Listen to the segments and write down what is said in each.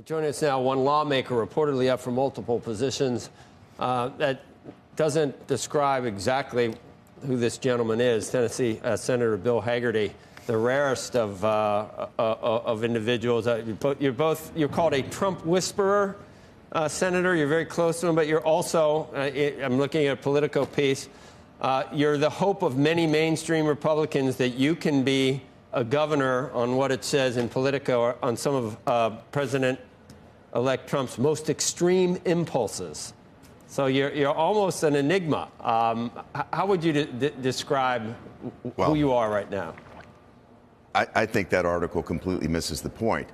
Joining us now, one lawmaker reportedly up for multiple positions that doesn't describe exactly who this gentleman is. Tennessee Senator Bill Hagerty, the rarest of individuals. You're called a Trump whisperer, Senator. You're very close to him, but you're also, I'm looking at a Politico piece, you're the hope of many mainstream Republicans that you can be a governor on what it says in Politico on some of President-elect Trump's most extreme impulses. So you're almost an enigma. How would you describe who you are right now? I think that article completely misses the point.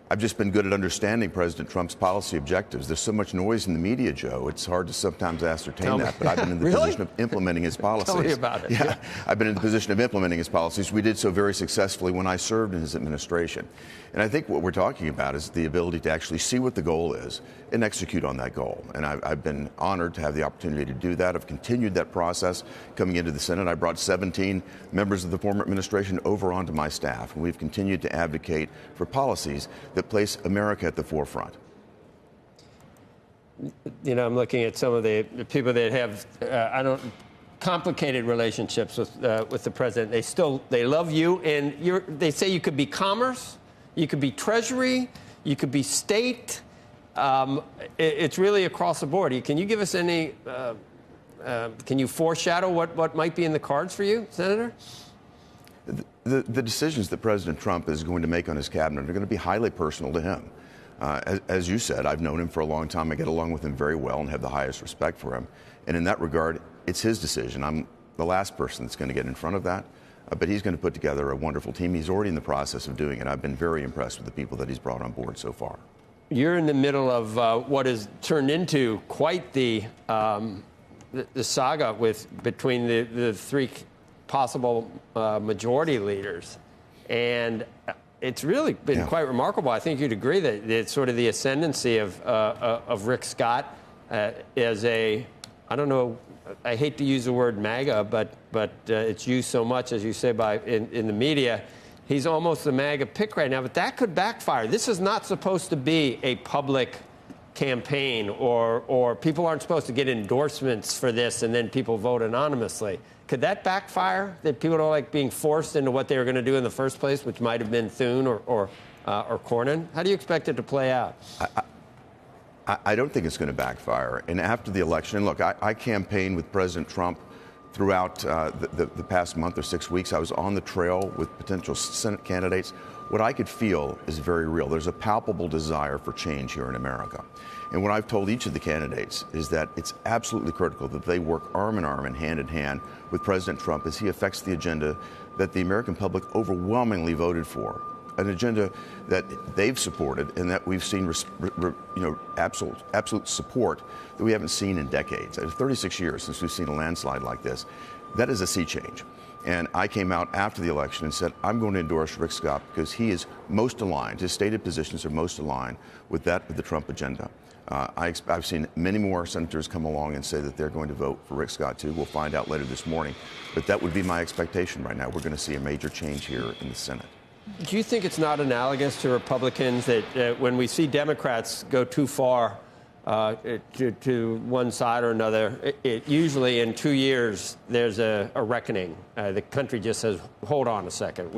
I've just been good at understanding President Trump's policy objectives. There's so much noise in the media, Joe. It's hard to sometimes ascertain that, but I've been in the position of implementing his policies. Tell me about it. Yeah, I've been in the position of implementing his policies. We did so very successfully when I served in his administration. And I think what we're talking about is the ability to actually see what the goal is and execute on that goal. And I've been honored to have the opportunity to do that. I've continued that process coming into the Senate. I brought 17 members of the former administration over onto my staff, and we've continued to advocate for policies that place America at the forefront. You know, I'm looking at some of the people that have, complicated relationships with the president. They love you, and they say you could be commerce, you could be treasury, you could be state. It's really across the board. Can you give us any? Can you foreshadow what might be in the cards for you, Senator? The decisions that President Trump is going to make on his cabinet are going to be highly personal to him. As you said, I've known him for a long time. I get along with him very well and have the highest respect for him. And in that regard, it's his decision. I'm the last person that's going to get in front of that. But he's going to put together a wonderful team. He's already in the process of doing it. I've been very impressed with the people that he's brought on board so far. You're in the middle of what has turned into quite the saga between the three possible majority leaders. And it's really been quite remarkable. I think you'd agree that it's sort of the ascendancy of Rick Scott as a, I don't know, I hate to use the word MAGA, but it's used so much, as you say, in the media. He's almost the MAGA pick right now, but that could backfire. This is not supposed to be a public campaign, or people aren't supposed to get endorsements for this and then people vote anonymously. Could that backfire, that people don't like being forced into what they were going to do in the first place, which might have been Thune or Cornyn? How do you expect it to play out? I don't think it's going to backfire. And after the election, and look, I campaigned with President Trump throughout the past month or 6 weeks. I was on the trail with potential Senate candidates. What I could feel is very real. There's a palpable desire for change here in America. And what I've told each of the candidates is that it's absolutely critical that they work arm in arm and hand with President Trump as he affects the agenda that the American public overwhelmingly voted for. An agenda that they've supported and that we've seen absolute support that we haven't seen in decades. It's 36 years since we've seen a landslide like this. That is a sea change. And I came out after the election and said, I'm going to endorse Rick Scott because he is most aligned. His stated positions are most aligned with that of the Trump agenda. I've seen many more senators come along and say that they're going to vote for Rick Scott, too. We'll find out later this morning. But that would be my expectation right now. We're going to see a major change here in the Senate. Do you think it's not analogous to Republicans that when we see Democrats go too far to one side or another, it usually in 2 years there's a reckoning. The country just says, hold on a second.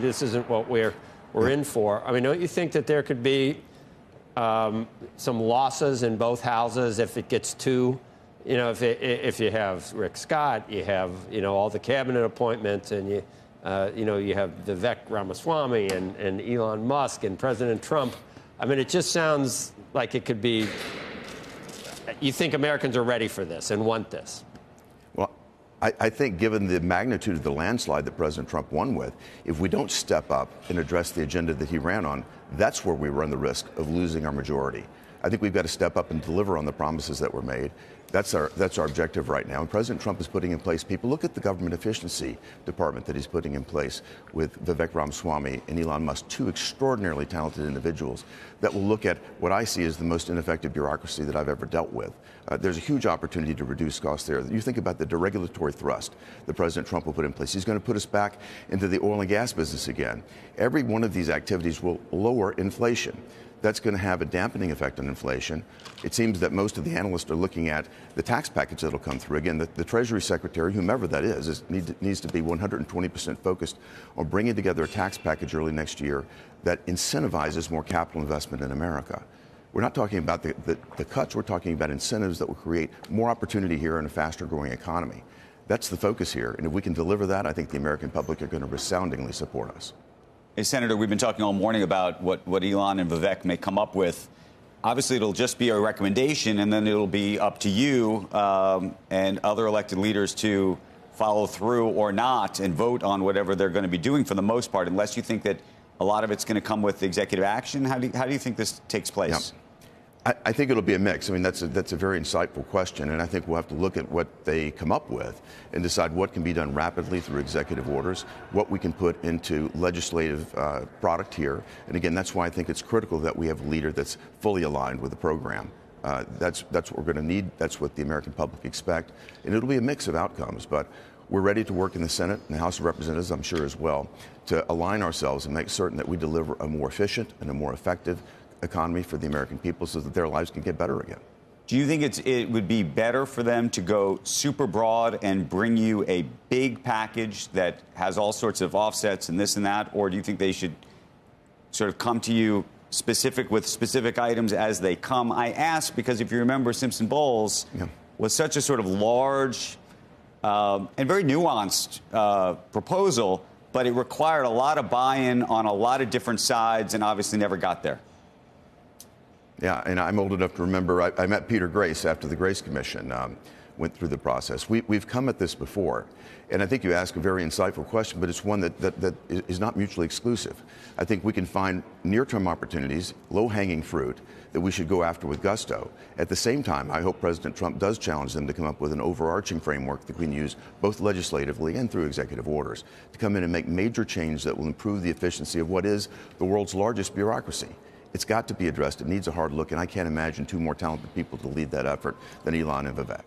This isn't what we're in for. I mean, don't you think that there could be some losses in both houses if it gets too, if you have Rick Scott, you have, all the cabinet appointments, and you have Vivek Ramaswamy and Elon Musk and President Trump. I mean, it just sounds like it could be, you think Americans are ready for this and want this. Well, I think given the magnitude of the landslide that President Trump won with, if we don't step up and address the agenda that he ran on, that's where we run the risk of losing our majority. I think we've got to step up and deliver on the promises that were made. That's our objective right now. And President Trump is putting in place people. Look at the government efficiency department that he's putting in place with Vivek Ramaswamy and Elon Musk, two extraordinarily talented individuals that will look at what I see as the most ineffective bureaucracy that I've ever dealt with. There's a huge opportunity to reduce costs there. You think about the deregulatory thrust that President Trump will put in place. He's going to put us back into the oil and gas business again. Every one of these activities will lower inflation. that's going to have a dampening effect on inflation. It seems that most of the analysts are looking at the tax package that will come through. Again, the Treasury Secretary, whomever that is needs to be 120% focused on bringing together a tax package early next year that incentivizes more capital investment in America. We're not talking about the cuts. We're talking about incentives that will create more opportunity here in a faster growing economy. That's the focus here. And if we can deliver that, I think the American public are going to resoundingly support us. Hey, Senator, we've been talking all morning about what Elon and Vivek may come up with. Obviously, it'll just be a recommendation, and then it'll be up to you and other elected leaders to follow through or not and vote on whatever they're going to be doing for the most part, unless you think that a lot of it's going to come with executive action. How do you think this takes place? Yeah. I think it'll be a mix. I mean, that's a very insightful question, and I think we'll have to look at what they come up with and decide what can be done rapidly through executive orders, what we can put into legislative product here. And again, that's why I think it's critical that we have a leader that's fully aligned with the program. That's what we're going to need. That's what the American public expect, and it'll be a mix of outcomes. But we're ready to work in the Senate and the House of Representatives, I'm sure as well, to align ourselves and make certain that we deliver a more efficient and a more effective economy for the American people so that their lives can get better again. Do you think it would be better for them to go super broad and bring you a big package that has all sorts of offsets and this and that, or do you think they should sort of come to you with specific items as they come? I ask because if you remember, Simpson Bowles was such a sort of large and very nuanced proposal, but it required a lot of buy-in on a lot of different sides and obviously never got there. Yeah, and I'm old enough to remember I met Peter Grace after the Grace Commission went through the process. We've come at this before, and I think you ask a very insightful question, but it's one that is not mutually exclusive. I think we can find near-term opportunities, low-hanging fruit, that we should go after with gusto. At the same time, I hope President Trump does challenge them to come up with an overarching framework that we can use both legislatively and through executive orders to come in and make major change that will improve the efficiency of what is the world's largest bureaucracy. It's got to be addressed. It needs a hard look, and I can't imagine two more talented people to lead that effort than Elon and Vivek.